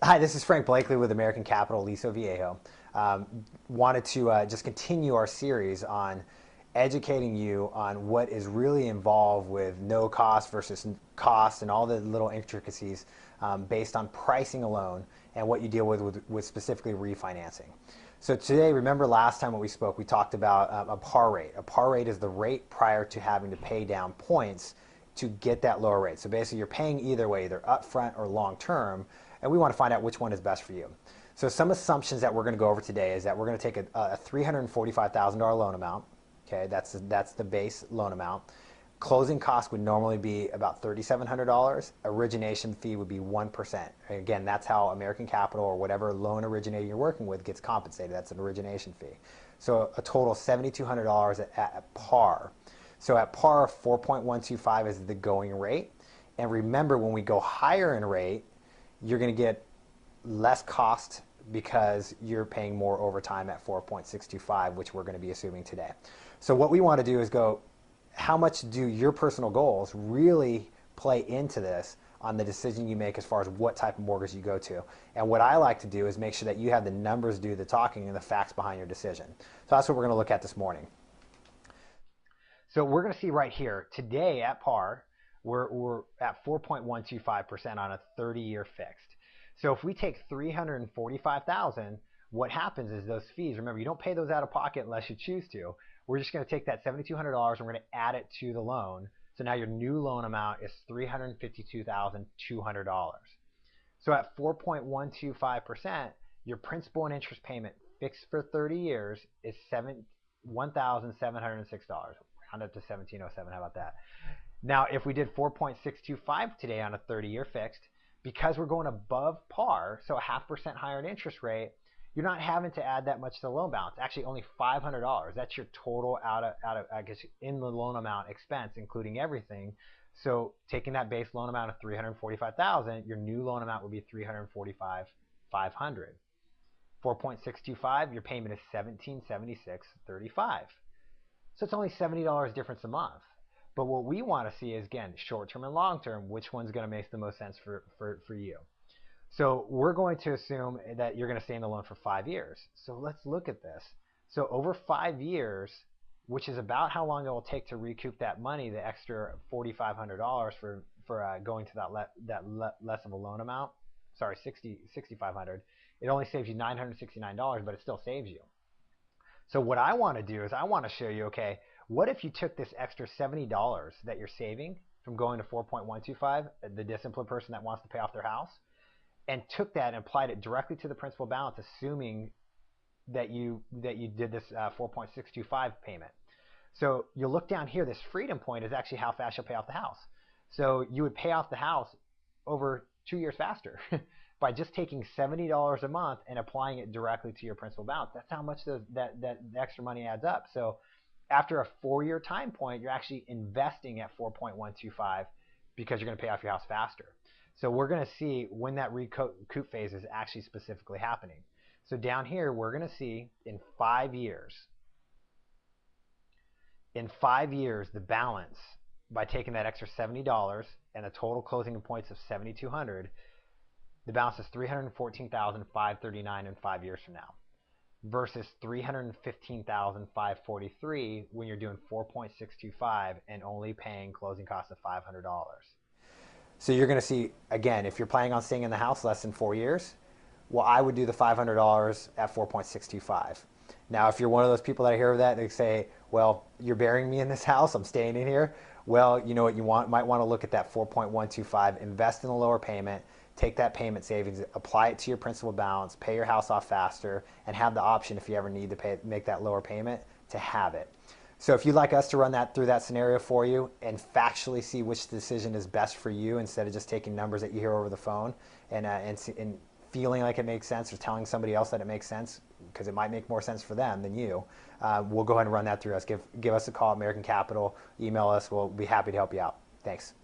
Hi, this is Frank Blakeley with American Capital, Aliso Viejo. Wanted to just continue our series on educating you on what is really involved with no cost versus cost and all the little intricacies based on pricing a loan and what you deal with specifically refinancing. So today, remember last time when we spoke, we talked about a par rate. A par rate is the rate prior to having to pay down points to get that lower rate. So basically, you're paying either way, either upfront or long term, and we want to find out which one is best for you. So some assumptions that we're going to go over today is that we're going to take a $345,000 loan amount. Okay, that's the base loan amount. Closing cost would normally be about $3,700. Origination fee would be 1%. Again, that's how American Capital or whatever loan originator you're working with gets compensated. That's an origination fee. So a total of $7,200 at par. So at par, 4.125 is the going rate. And remember, when we go higher in rate, you're going to get less cost because you're paying more over time at 4.625, which we're going to be assuming today. So what we want to do is go, how much do your personal goals really play into this on the decision you make as far as what type of mortgage you go to? And what I like to do is make sure that you have the numbers do the talking and the facts behind your decision. So that's what we're going to look at this morning. So we're going to see right here, today at par, we're at 4.125% on a 30-year fixed. So if we take $345,000, what happens is those fees, remember, you don't pay those out of pocket unless you choose to. We're just going to take that $7,200 and we're going to add it to the loan. So now your new loan amount is $352,200. So at 4.125%, your principal and interest payment fixed for 30 years is $1,706. Round up to 1707. How about that? Now, if we did 4.625 today on a 30-year fixed, because we're going above par, so a 0.5% higher in interest rate, you're not having to add that much to the loan balance. Actually, only $500. That's your total out of I guess in the loan amount expense, including everything. So taking that base loan amount of $345,000, your new loan amount would be $345,500. 4.625, your payment is $1,776.35. So it's only $70 difference a month. But what we want to see is, again, short-term and long-term, which one's going to make the most sense for you. So we're going to assume that you're going to stay in the loan for 5 years. So let's look at this. So over 5 years, which is about how long it will take to recoup that money, the extra $4,500 for going to that less of a loan amount, sorry, $6,500, it only saves you $969, but it still saves you. So what I want to do is I want to show you, okay, what if you took this extra $70 that you're saving from going to 4.125, the disciplined person that wants to pay off their house, and took that and applied it directly to the principal balance, assuming that you did this 4.625 payment. So you look down here, this freedom point is actually how fast you'll pay off the house. So you would pay off the house over 2 years faster by just taking $70 a month and applying it directly to your principal balance. That's how much that extra money adds up. So after a 4-year time point, you're actually investing at 4.125 because you're going to pay off your house faster. So we're going to see when that recoup phase is actually specifically happening. So down here, we're going to see in 5 years. In 5 years, the balance, by taking that extra $70 and the total closing points of $7,200, the balance is $314,539 in 5 years from now, versus $315,543 when you're doing 4.625 and only paying closing costs of $500. So you're going to see, again, if you're planning on staying in the house less than 4 years, well, I would do the $500 at 4.625. Now, if you're one of those people that hear that, they say, well, you're burying me in this house, I'm staying in here. Well, you know what you might want to look at that 4.125, invest in a lower payment, take that payment savings, apply it to your principal balance, pay your house off faster, and have the option, if you ever need to make that lower payment, to have it. So if you'd like us to run that through that scenario for you and factually see which decision is best for you instead of just taking numbers that you hear over the phone and feeling like it makes sense or telling somebody else that it makes sense because it might make more sense for them than you, we'll go ahead and run that through us. Give us a call at American Capital, email us, we'll be happy to help you out. Thanks.